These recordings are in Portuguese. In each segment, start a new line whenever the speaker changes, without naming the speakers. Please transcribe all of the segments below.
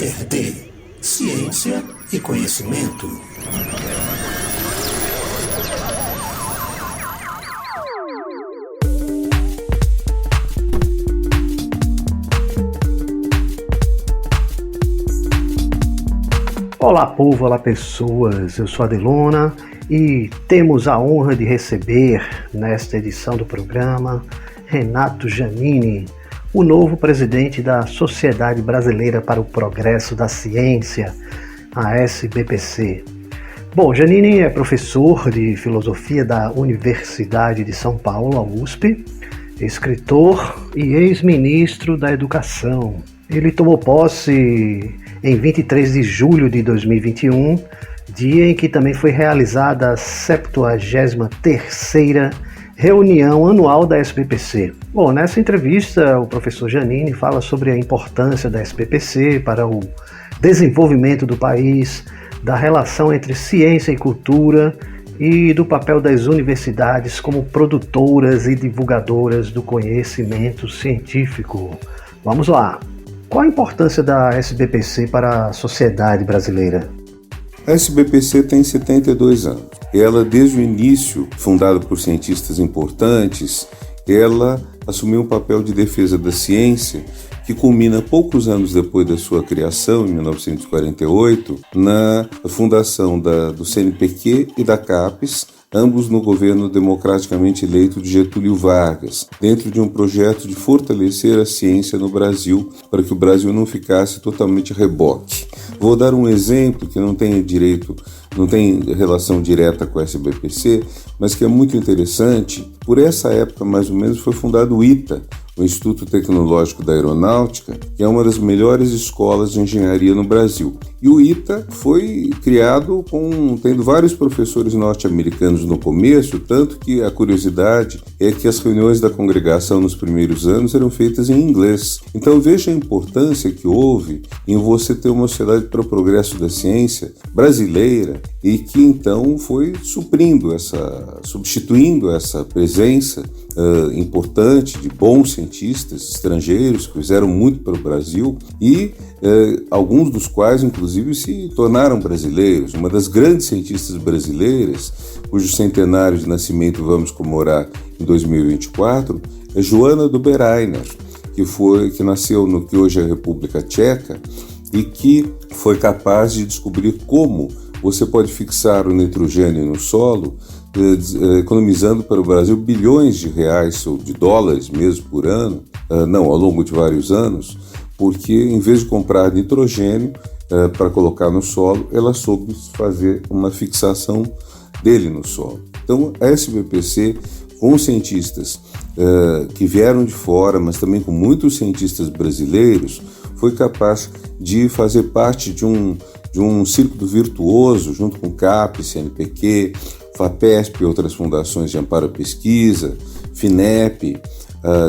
CRT, Ciência e Conhecimento.
Olá povo, olá pessoas, eu sou a Adelona e temos a honra de receber nesta edição do programa Renato Giannini, o novo presidente da Sociedade Brasileira para o Progresso da Ciência, a SBPC. Bom, Giannini é professor de filosofia da Universidade de São Paulo, a USP, escritor e ex-ministro da Educação. Ele tomou posse em 23 de julho de 2021, dia em que também foi realizada a 73ª reunião anual da SBPC. Bom, nessa entrevista o professor Giannini fala sobre a importância da SBPC para o desenvolvimento do país, da relação entre ciência e cultura e do papel das universidades como produtoras e divulgadoras do conhecimento científico. Vamos lá! Qual a importância da SBPC para a sociedade brasileira?
A SBPC tem 72 anos. Ela, desde o início, fundada por cientistas importantes, ela assumiu um papel de defesa da ciência que culmina poucos anos depois da sua criação, em 1948, na fundação do CNPq e da CAPES, ambos no governo democraticamente eleito de Getúlio Vargas, dentro de um projeto de fortalecer a ciência no Brasil, para que o Brasil não ficasse totalmente a reboque. Vou dar um exemplo que não tem relação direta com a SBPC, mas que é muito interessante. Por essa época, mais ou menos, foi fundado o ITA, o Instituto Tecnológico da Aeronáutica, que é uma das melhores escolas de engenharia no Brasil. E o ITA foi criado tendo vários professores norte-americanos no começo, tanto que a curiosidade é que as reuniões da congregação nos primeiros anos eram feitas em inglês. Então veja a importância que houve em você ter uma sociedade para o progresso da ciência brasileira e que então foi substituindo essa presença importante de bons cientistas estrangeiros que fizeram muito para o Brasil e alguns dos quais inclusive se tornaram brasileiros. Uma das grandes cientistas brasileiras, cujo centenário de nascimento vamos comemorar em 2024, é Joanna Dobereiner, que nasceu no que hoje é a República Tcheca e que foi capaz de descobrir como você pode fixar o nitrogênio no solo, economizando para o Brasil bilhões de reais ou de dólares mesmo por ano, ao longo de vários anos, porque em vez de comprar nitrogênio para colocar no solo, ela soube fazer uma fixação dele no solo. Então a SBPC, com cientistas que vieram de fora, mas também com muitos cientistas brasileiros, foi capaz de fazer parte de um círculo virtuoso, junto com CAPES, CNPq, FAPESP e outras fundações de amparo à pesquisa, FINEP,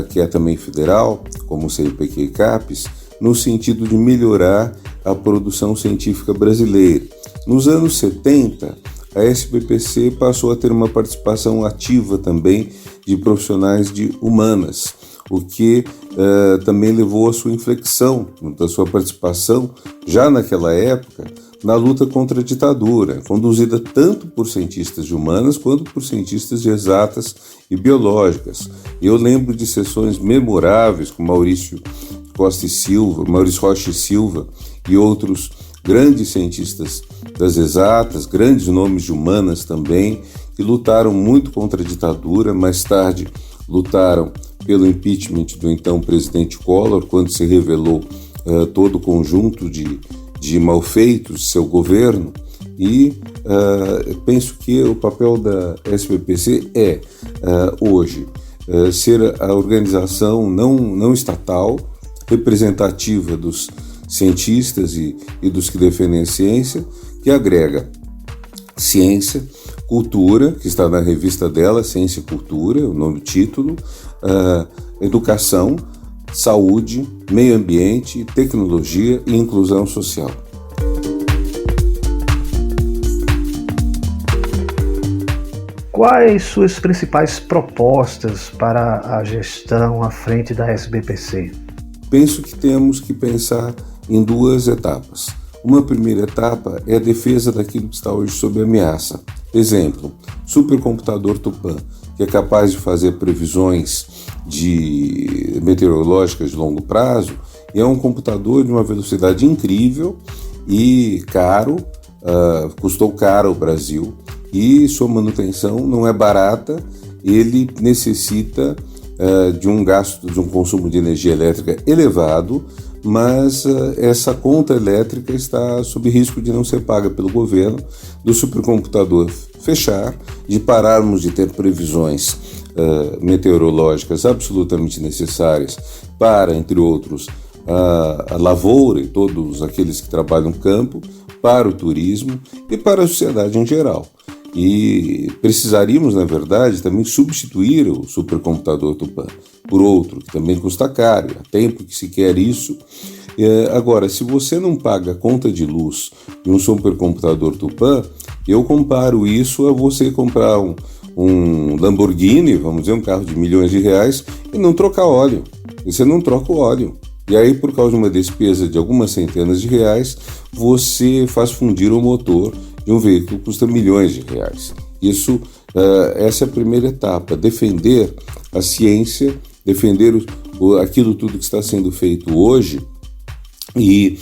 que é também federal, como o CNPq e CAPES, no sentido de melhorar a produção científica brasileira. Nos anos 70, a SBPC passou a ter uma participação ativa também de profissionais de humanas, o que também levou à sua inflexão, da sua participação, já naquela época, na luta contra a ditadura, conduzida tanto por cientistas de humanas quanto por cientistas de exatas e biológicas. Eu lembro de sessões memoráveis com Maurício Rocha e Silva e outros grandes cientistas das exatas, grandes nomes de humanas também, que lutaram muito contra a ditadura, mais tarde lutaram pelo impeachment do então presidente Collor, quando se revelou todo o conjunto de malfeitos de seu governo, e penso que o papel da SBPC é, hoje, ser a organização não estatal, representativa dos cientistas e dos que defendem a ciência, que agrega ciência, cultura, que está na revista dela, Ciência e Cultura, o nome do título, educação, saúde, meio ambiente, tecnologia e inclusão social.
Quais suas principais propostas para a gestão à frente da SBPC?
Penso que temos que pensar em duas etapas. Uma primeira etapa é a defesa daquilo que está hoje sob ameaça. Exemplo, supercomputador Tupã, que é capaz de fazer previsões meteorológicas de longo prazo, e é um computador de uma velocidade incrível e caro, custou caro ao Brasil, e sua manutenção não é barata. Ele necessita de um gasto, de um consumo de energia elétrica elevado, mas essa conta elétrica está sob risco de não ser paga pelo governo, do supercomputador fechar, de pararmos de ter previsões meteorológicas absolutamente necessárias para, entre outros, a lavoura e todos aqueles que trabalham no campo, para o turismo e para a sociedade em geral. E precisaríamos, na verdade, também substituir o supercomputador Tupã por outro, que também custa caro, há tempo que se quer isso. Agora, se você não paga a conta de luz de um supercomputador Tupã, eu comparo isso a você comprar um Lamborghini, vamos dizer, um carro de milhões de reais, e não trocar óleo. E você não troca o óleo. E aí, por causa de uma despesa de algumas centenas de reais, você faz fundir o motor de um veículo que custa milhões de reais. Essa é a primeira etapa, defender a ciência, defender aquilo tudo que está sendo feito hoje. E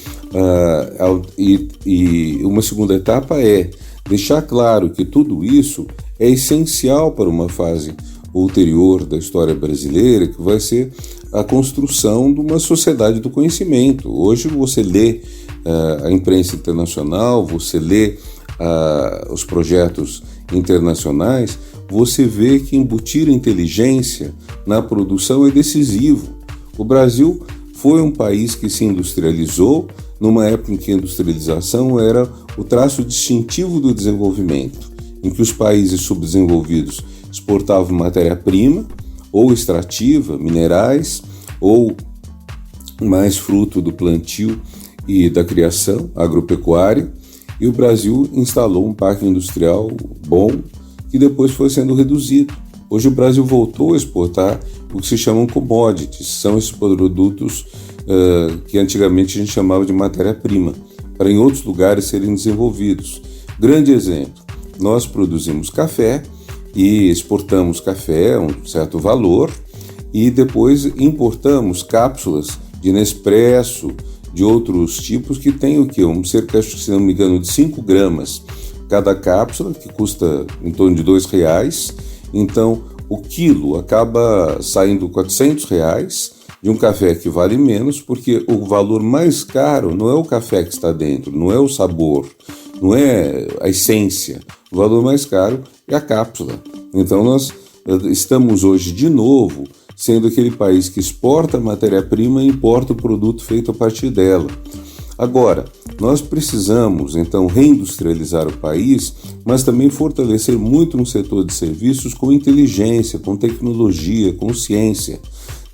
uma segunda etapa é deixar claro que tudo isso é essencial para uma fase ulterior da história brasileira, que vai ser a construção de uma sociedade do conhecimento. Hoje você lê a imprensa internacional, você lê os projetos internacionais, você vê que embutir inteligência na produção é decisivo. O Brasil foi um país que se industrializou numa época em que a industrialização era o traço distintivo do desenvolvimento, em que os países subdesenvolvidos exportavam matéria-prima ou extrativa, minerais, ou mais fruto do plantio e da criação agropecuária, e o Brasil instalou um parque industrial bom, que depois foi sendo reduzido. Hoje o Brasil voltou a exportar o que se chamam commodities, são esses produtos que antigamente a gente chamava de matéria-prima, para em outros lugares serem desenvolvidos. Grande exemplo, nós produzimos café e exportamos café a um certo valor, e depois importamos cápsulas de Nespresso, de outros tipos que tem cerca, se não me engano, de 5 gramas cada cápsula, que custa em torno de R$2. Então, o quilo acaba saindo R$400 de um café que vale menos, porque o valor mais caro não é o café que está dentro, não é o sabor, não é a essência. O valor mais caro é a cápsula. Então, nós estamos hoje, de novo, sendo aquele país que exporta matéria-prima e importa o produto feito a partir dela. Agora, nós precisamos, então, reindustrializar o país, mas também fortalecer muito no setor de serviços com inteligência, com tecnologia, com ciência.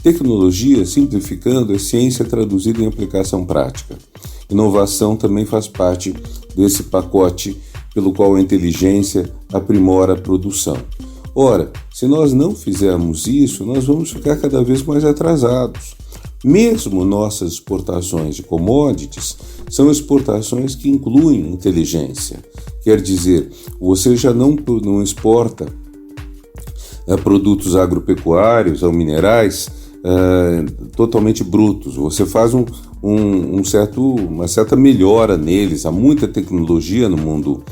Tecnologia, simplificando, é ciência traduzida em aplicação prática. Inovação também faz parte desse pacote pelo qual a inteligência aprimora a produção. Ora, se nós não fizermos isso, nós vamos ficar cada vez mais atrasados. Mesmo nossas exportações de commodities são exportações que incluem inteligência. Quer dizer, você já não exporta produtos agropecuários ou minerais totalmente brutos. Você faz uma certa melhora neles. Há muita tecnologia no mundo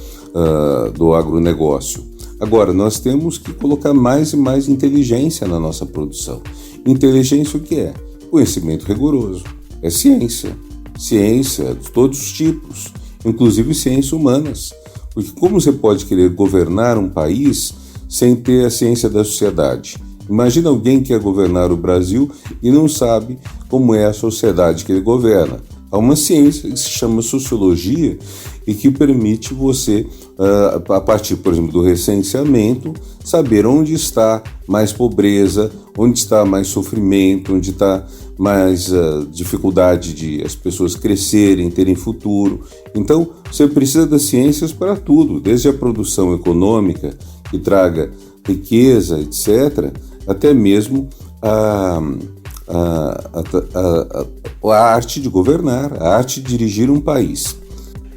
do agronegócio. Agora, nós temos que colocar mais e mais inteligência na nossa produção. Inteligência o que é? Conhecimento rigoroso. É ciência. Ciência de todos os tipos, inclusive ciências humanas. Porque como você pode querer governar um país sem ter a ciência da sociedade? Imagina alguém que quer governar o Brasil e não sabe como é a sociedade que ele governa. Há uma ciência que se chama sociologia e que permite você, a partir, por exemplo, do recenseamento, saber onde está mais pobreza, onde está mais sofrimento, onde está mais dificuldade de as pessoas crescerem, terem futuro. Então, você precisa das ciências para tudo, desde a produção econômica, que traga riqueza, etc., até mesmo a arte de governar, a arte de dirigir um país.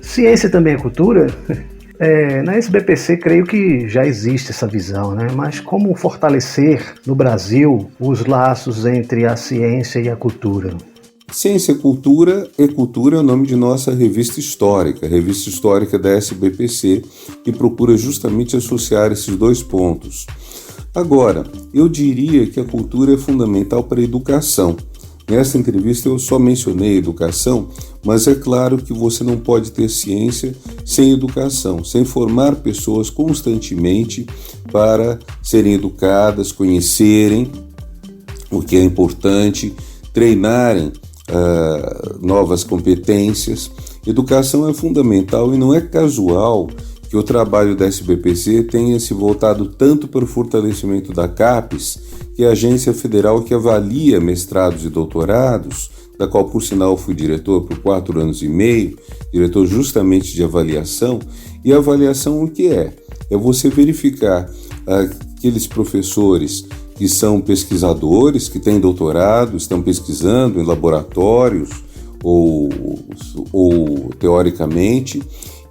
Ciência também é cultura? Na SBPC creio que já existe essa visão, né? Mas como fortalecer no Brasil os laços entre a ciência e a cultura?
Ciência e Cultura é o nome de nossa revista histórica da SBPC, que procura justamente associar esses dois pontos. Agora, eu diria que a cultura é fundamental para a educação. Nessa entrevista eu só mencionei educação, mas é claro que você não pode ter ciência sem educação, sem formar pessoas constantemente para serem educadas, conhecerem o que é importante, treinarem novas competências. Educação é fundamental e não é casual que o trabalho da SBPC tenha se voltado tanto para o fortalecimento da CAPES, que é a agência federal que avalia mestrados e doutorados, da qual, por sinal, fui diretor por 4 anos e meio, diretor justamente de avaliação. E a avaliação o que é? É você verificar aqueles professores que são pesquisadores, que têm doutorado, estão pesquisando em laboratórios ou teoricamente,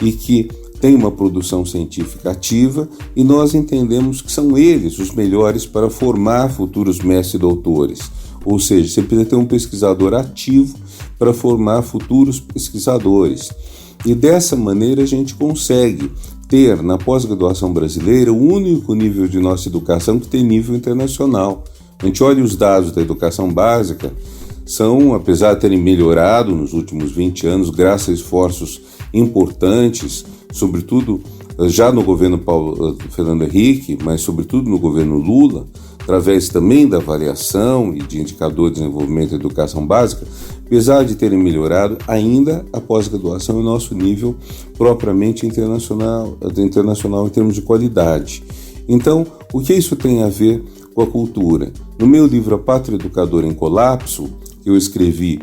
e que tem uma produção científica ativa, e nós entendemos que são eles os melhores para formar futuros mestres e doutores. Ou seja, você precisa ter um pesquisador ativo para formar futuros pesquisadores. E dessa maneira a gente consegue ter na pós-graduação brasileira o único nível de nossa educação que tem nível internacional. A gente olha os dados da educação básica, apesar de terem melhorado nos últimos 20 anos, graças a esforços importantes, sobretudo já no governo Fernando Henrique, mas sobretudo no governo Lula, através também da avaliação e de indicador de desenvolvimento da educação básica, apesar de terem melhorado, ainda a pós-graduação é o nosso nível propriamente internacional em termos de qualidade. Então, o que isso tem a ver com a cultura? No meu livro A Pátria Educadora em Colapso, que eu escrevi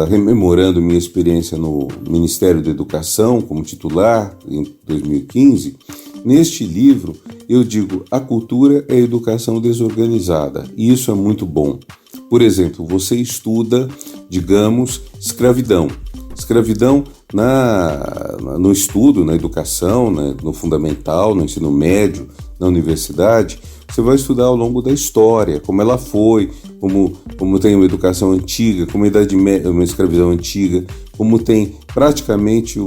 rememorando minha experiência no Ministério da Educação como titular em 2015, neste livro eu digo: a cultura é a educação desorganizada, e isso é muito bom. Por exemplo, você estuda, digamos, escravidão no estudo, na educação, no fundamental, no ensino médio, na universidade. Você vai estudar ao longo da história, como ela foi, como tem uma educação antiga, como a Idade Média, uma escravidão antiga, como tem praticamente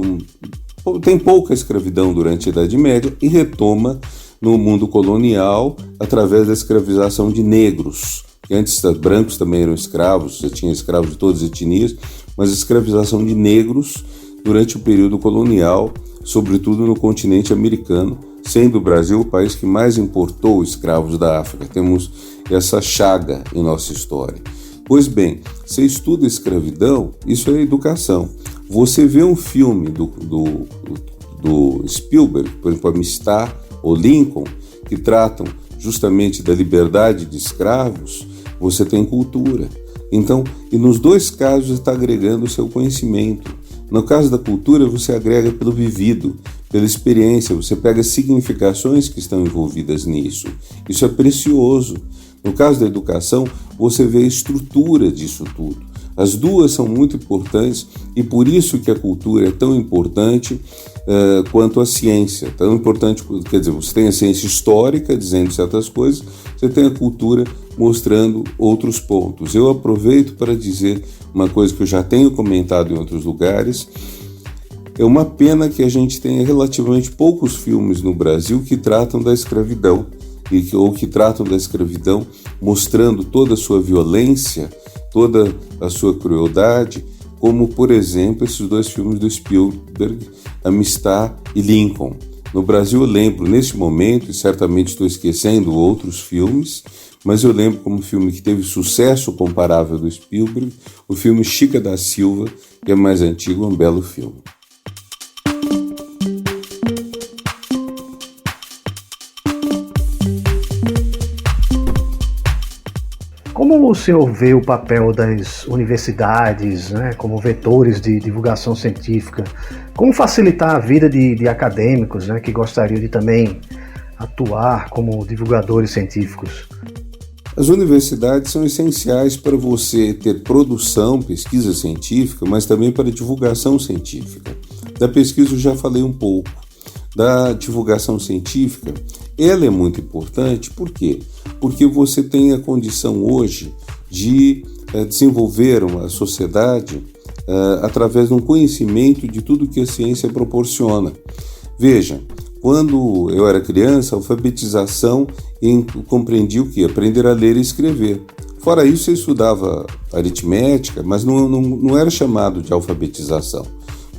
tem pouca escravidão durante a Idade Média, e retoma no mundo colonial através da escravização de negros. Antes, brancos também eram escravos, você tinha escravos de todas as etnias, mas a escravização de negros durante o período colonial, sobretudo no continente americano, sendo o Brasil o país que mais importou escravos da África. Temos essa chaga em nossa história. Pois bem, você estuda escravidão, isso é educação. Você vê um filme do Spielberg, por exemplo, Amistad ou Lincoln, que tratam justamente da liberdade de escravos, você tem cultura. Então, e nos dois casos você está agregando o seu conhecimento. No caso da cultura, você agrega pelo vivido, pela experiência, você pega significações que estão envolvidas nisso. Isso é precioso. No caso da educação, você vê a estrutura disso tudo. As duas são muito importantes, e por isso que a cultura é tão importante quanto a ciência. Tão importante, quer dizer, você tem a ciência histórica dizendo certas coisas, você tem a cultura mostrando outros pontos. Eu aproveito para dizer uma coisa que eu já tenho comentado em outros lugares. É uma pena que a gente tenha relativamente poucos filmes no Brasil que tratam da escravidão, ou que tratam da escravidão mostrando toda a sua violência, toda a sua crueldade, como, por exemplo, esses dois filmes do Spielberg, Amistad e Lincoln. No Brasil eu lembro, neste momento, e certamente estou esquecendo outros filmes, mas eu lembro como filme que teve sucesso comparável do Spielberg, o filme Chica da Silva, que é mais antigo, um belo filme.
Como o senhor vê o papel das universidades, né, como vetores de divulgação científica? Como facilitar a vida de acadêmicos, né, que gostariam de também atuar como divulgadores científicos?
As universidades são essenciais para você ter produção, pesquisa científica, mas também para divulgação científica. Da pesquisa eu já falei um pouco. Da divulgação científica, ela é muito importante, por quê? Porque você tem a condição hoje de desenvolver uma sociedade através de um conhecimento de tudo que a ciência proporciona. Veja, quando eu era criança, a alfabetização compreendia o quê? Aprender a ler e escrever. Fora isso, eu estudava aritmética, mas não era chamado de alfabetização.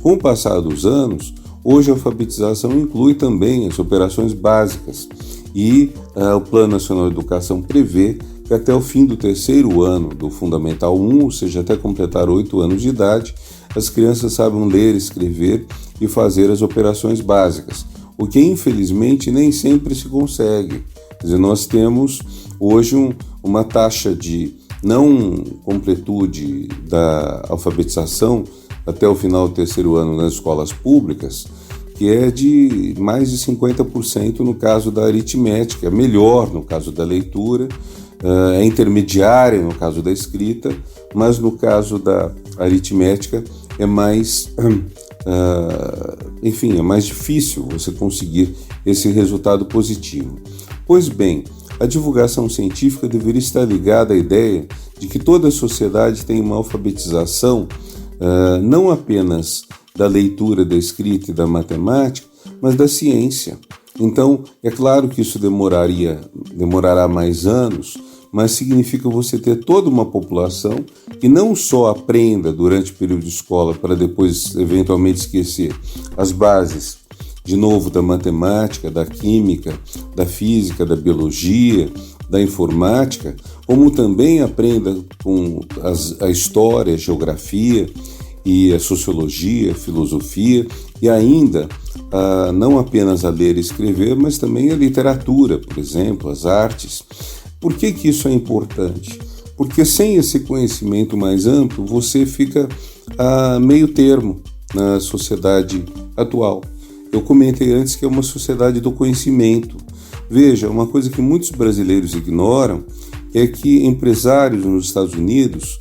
Com o passar dos anos, hoje a alfabetização inclui também as operações básicas e o Plano Nacional de Educação prevê que até o fim do 3º ano do Fundamental 1, ou seja, até completar 8 anos de idade, as crianças saibam ler, escrever e fazer as operações básicas, o que infelizmente nem sempre se consegue. Quer dizer, nós temos hoje uma taxa de não completude da alfabetização até o final do 3º ano nas escolas públicas, que é de mais de 50% no caso da aritmética, é melhor no caso da leitura, é intermediária no caso da escrita, mas no caso da aritmética é mais, é mais difícil você conseguir esse resultado positivo. Pois bem, a divulgação científica deveria estar ligada à ideia de que toda a sociedade tem uma alfabetização não apenas da leitura, da escrita e da matemática, mas da ciência. Então, é claro que isso demorará mais anos, mas significa você ter toda uma população que não só aprenda durante o período de escola para depois eventualmente esquecer as bases, de novo, da matemática, da química, da física, da biologia, da informática, como também aprenda com a história, a geografia e a sociologia, a filosofia e ainda não apenas a ler e escrever, mas também a literatura, por exemplo, as artes. Por que isso é importante? Porque sem esse conhecimento mais amplo, você fica a meio termo na sociedade atual. Eu comentei antes que é uma sociedade do conhecimento. Veja, uma coisa que muitos brasileiros ignoram é que empresários nos Estados Unidos,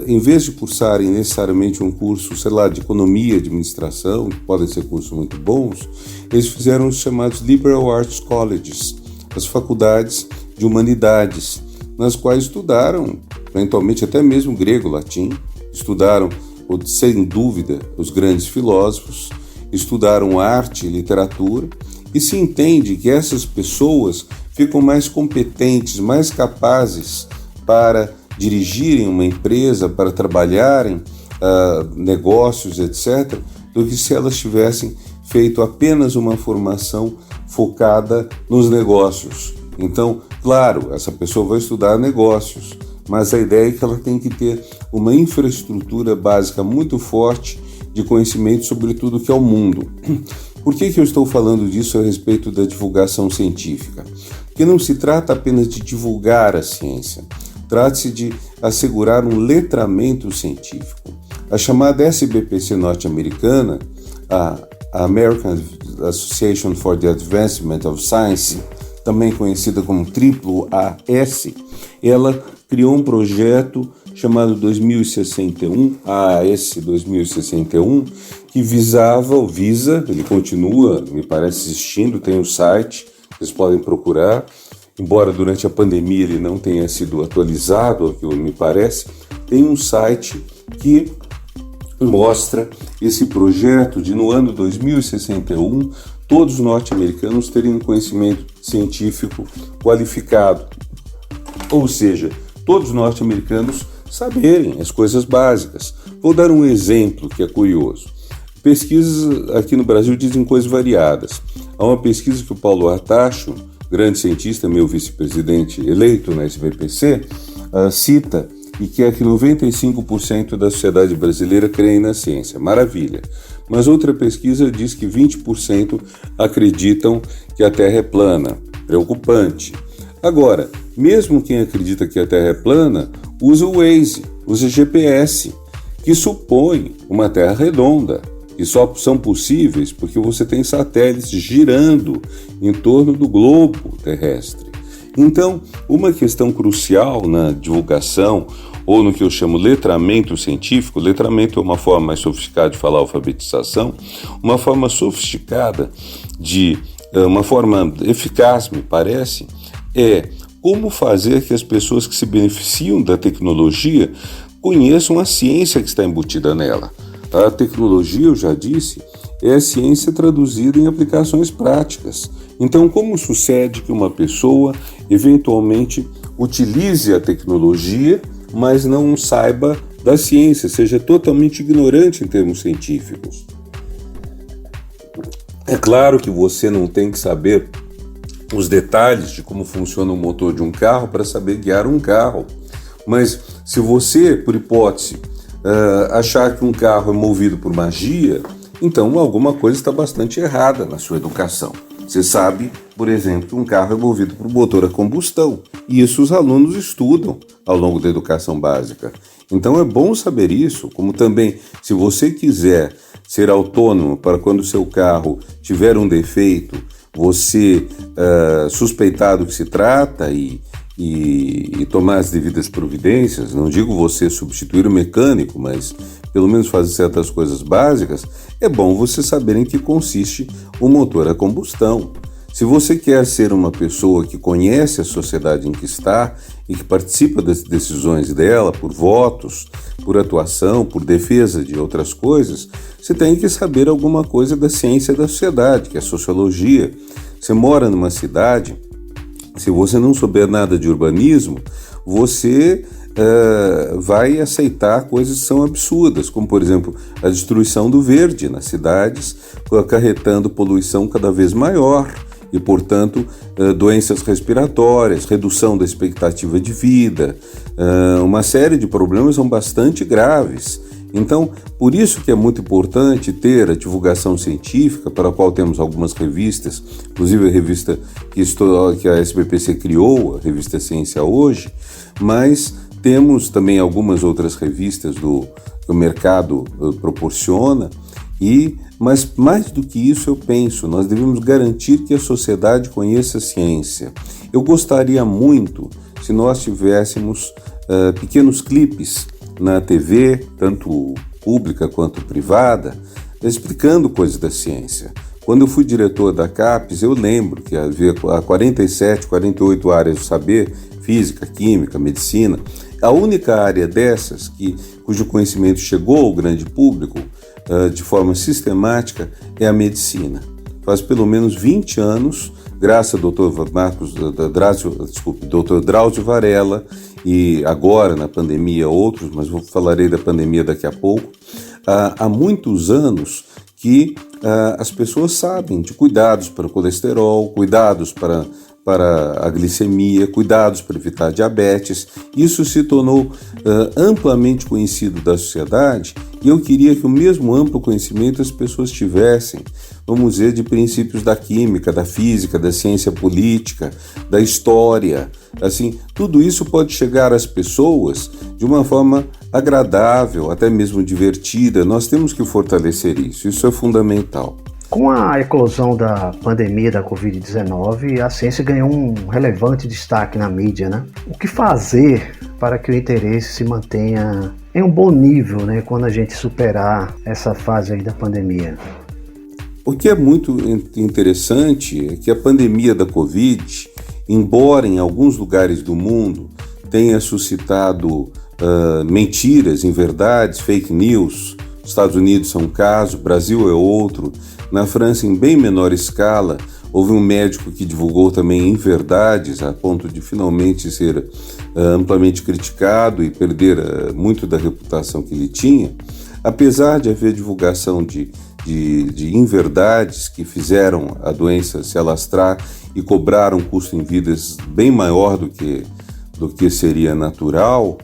em vez de cursarem necessariamente um curso, de economia e administração, que podem ser cursos muito bons, eles fizeram os chamados Liberal Arts Colleges, as faculdades de humanidades, nas quais estudaram, eventualmente até mesmo grego, latim, estudaram, sem dúvida, os grandes filósofos, estudaram arte e literatura, e se entende que essas pessoas ficam mais competentes, mais capazes para dirigirem uma empresa, para trabalharem negócios, etc., do que se elas tivessem feito apenas uma formação focada nos negócios. Então, claro, essa pessoa vai estudar negócios, mas a ideia é que ela tem que ter uma infraestrutura básica muito forte de conhecimento sobre tudo que é o mundo. Por que eu estou falando disso a respeito da divulgação científica? Porque não se trata apenas de divulgar a ciência, trata-se de assegurar um letramento científico. A chamada SBPC norte-americana, a American Association for the Advancement of Science, também conhecida como AAS, ela criou um projeto chamado 2061, AAS 2061, que visa, ele continua, me parece, existindo, tem um site, vocês podem procurar, embora durante a pandemia ele não tenha sido atualizado, ao que me parece, tem um site que mostra esse projeto de, no ano 2061, todos os norte-americanos terem um conhecimento científico qualificado. Ou seja, todos os norte-americanos saberem as coisas básicas. Vou dar um exemplo que é curioso. Pesquisas aqui no Brasil dizem coisas variadas. Há uma pesquisa que o Paulo Artacho, grande cientista, meu vice-presidente eleito na SBPC, cita e que é que 95% da sociedade brasileira crê na ciência. Maravilha. Mas outra pesquisa diz que 20% acreditam que a Terra é plana. Preocupante. Agora, mesmo quem acredita que a Terra é plana, usa o Waze, usa GPS, que supõe uma Terra redonda, que só são possíveis porque você tem satélites girando em torno do globo terrestre. Então, uma questão crucial na divulgação, ou no que eu chamo letramento científico, letramento é uma forma mais sofisticada de falar alfabetização, uma forma sofisticada uma forma eficaz, me parece, é como fazer que as pessoas que se beneficiam da tecnologia conheçam a ciência que está embutida nela. A tecnologia, eu já disse, é a ciência traduzida em aplicações práticas. Então, como sucede que uma pessoa eventualmente utilize a tecnologia, mas não saiba da ciência, seja totalmente ignorante em termos científicos? É claro que você não tem que saber os detalhes de como funciona o motor de um carro para saber guiar um carro, mas se você, por hipótese, achar que um carro é movido por magia, então alguma coisa está bastante errada na sua educação. Você sabe, por exemplo, que um carro é movido por motor a combustão, e isso os alunos estudam ao longo da educação básica. Então é bom saber isso, como também, se você quiser ser autônomo para quando o seu carro tiver um defeito, você suspeitar do que se trata e tomar as devidas providências, não digo você substituir o mecânico, mas pelo menos fazer certas coisas básicas, é bom você saber em que consiste o motor a combustão. Se você quer ser uma pessoa que conhece a sociedade em que está e que participa das decisões dela por votos, por atuação, por defesa de outras coisas, você tem que saber alguma coisa da ciência da sociedade, que é a sociologia. Você mora numa cidade, se você não souber nada de urbanismo, você vai aceitar coisas que são absurdas, como, por exemplo, a destruição do verde nas cidades, acarretando poluição cada vez maior e, portanto, doenças respiratórias, redução da expectativa de vida, uma série de problemas são bastante graves. Então, por isso que é muito importante ter a divulgação científica, para a qual temos algumas revistas, inclusive a revista que a SBPC criou, a revista Ciência Hoje, mas temos também algumas outras revistas que o mercado proporciona, mas mais do que isso eu penso, nós devemos garantir que a sociedade conheça a ciência. Eu gostaria muito se nós tivéssemos pequenos clipes na TV, tanto pública quanto privada, explicando coisas da ciência. Quando eu fui diretor da CAPES, eu lembro que havia 47, 48 áreas do saber, física, química, medicina. A única área dessas cujo conhecimento chegou ao grande público de forma sistemática é a medicina. Faz pelo menos 20 anos, graças ao Dr. Drauzio Varela, e agora na pandemia outros, mas falarei da pandemia daqui a pouco, há muitos anos que as pessoas sabem de cuidados para o colesterol, cuidados para a glicemia, cuidados para evitar diabetes. Isso se tornou amplamente conhecido da sociedade, e eu queria que o mesmo amplo conhecimento as pessoas tivessem, vamos dizer, de princípios da química, da física, da ciência política, da história. Assim, tudo isso pode chegar às pessoas de uma forma agradável, até mesmo divertida. Nós temos que fortalecer isso é fundamental.
Com a eclosão da pandemia da Covid-19, a ciência ganhou um relevante destaque na mídia, né? O que fazer para que o interesse se mantenha em um bom nível, né, quando a gente superar essa fase aí da pandemia?
O que é muito interessante é que a pandemia da Covid, embora em alguns lugares do mundo tenha suscitado mentiras, inverdades, fake news, os Estados Unidos são um caso, o Brasil é outro, na França em bem menor escala, houve um médico que divulgou também inverdades a ponto de finalmente ser amplamente criticado e perder muito da reputação que ele tinha. Apesar de haver divulgação de inverdades que fizeram a doença se alastrar e cobraram um custo em vidas bem maior do que seria natural,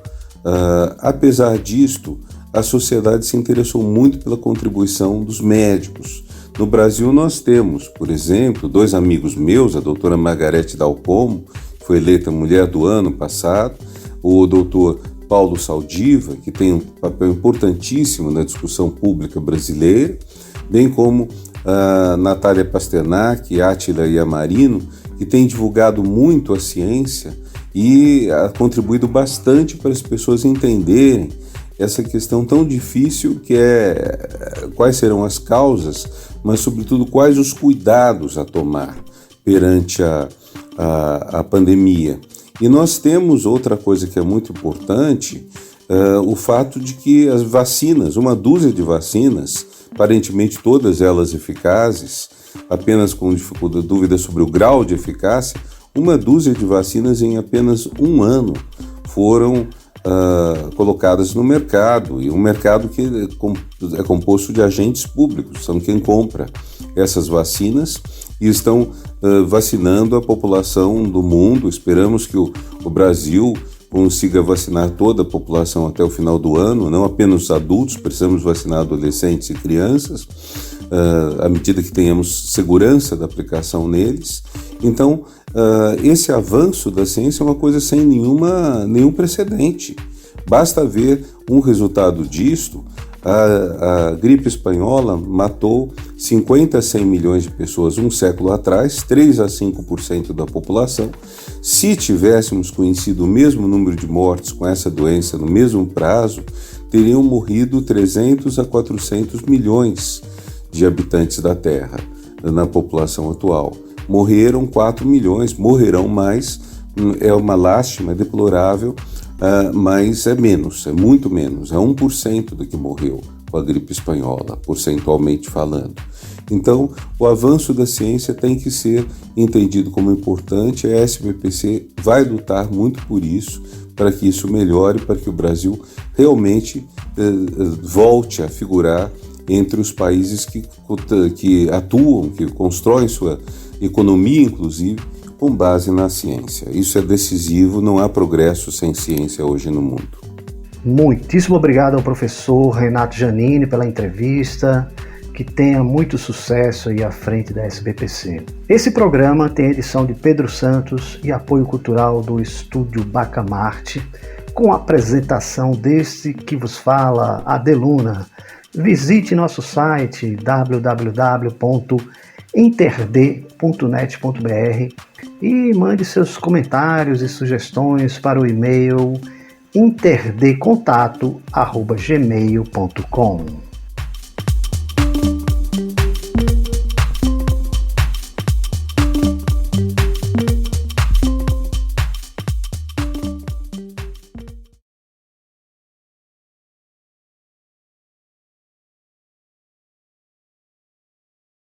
apesar disto, a sociedade se interessou muito pela contribuição dos médicos. No Brasil nós temos, por exemplo, 2 amigos meus, a doutora Margarete Dalcomo, que foi eleita Mulher do Ano passado, o doutor Paulo Saldiva, que tem um papel importantíssimo na discussão pública brasileira, bem como a Natália Pasternak, Átila Yamarino, e tem divulgado muito a ciência e contribuído bastante para as pessoas entenderem essa questão tão difícil que é quais serão as causas, mas sobretudo quais os cuidados a tomar perante a pandemia. E nós temos outra coisa que é muito importante, o fato de que as vacinas, uma dúzia de vacinas, aparentemente todas elas eficazes, apenas com dúvida sobre o grau de eficácia, uma dúzia de vacinas em apenas um ano foram colocadas no mercado, e um mercado que é composto de agentes públicos, são quem compra essas vacinas e estão vacinando a população do mundo. Esperamos que o Brasil consiga vacinar toda a população até o final do ano, não apenas os adultos, precisamos vacinar adolescentes e crianças, à medida que tenhamos segurança da aplicação neles. Então, esse avanço da ciência é uma coisa sem nenhum precedente. Basta ver um resultado disto. A gripe espanhola matou 50 a 100 milhões de pessoas um século atrás, 3 a 5% da população. Se tivéssemos conhecido o mesmo número de mortes com essa doença no mesmo prazo, teriam morrido 300 a 400 milhões de habitantes da Terra na população atual. Morreram 4 milhões, morrerão mais, é uma lástima, é deplorável, mas é menos, é muito menos, é 1% do que morreu com a gripe espanhola, percentualmente falando. Então, o avanço da ciência tem que ser entendido como importante, a SBPC vai lutar muito por isso, para que isso melhore, para que o Brasil realmente volte a figurar entre os países que atuam, que constroem sua economia, inclusive, com base na ciência. Isso é decisivo, não há progresso sem ciência hoje no mundo.
Muitíssimo obrigado ao professor Renato Giannini pela entrevista, que tenha muito sucesso aí à frente da SBPC. Esse programa tem edição de Pedro Santos e apoio cultural do Estúdio Bacamarte, com a apresentação deste que vos fala, Adeluna. Visite nosso site www.interd.net.br e mande seus comentários e sugestões para o e-mail interdcontato@gmail.com.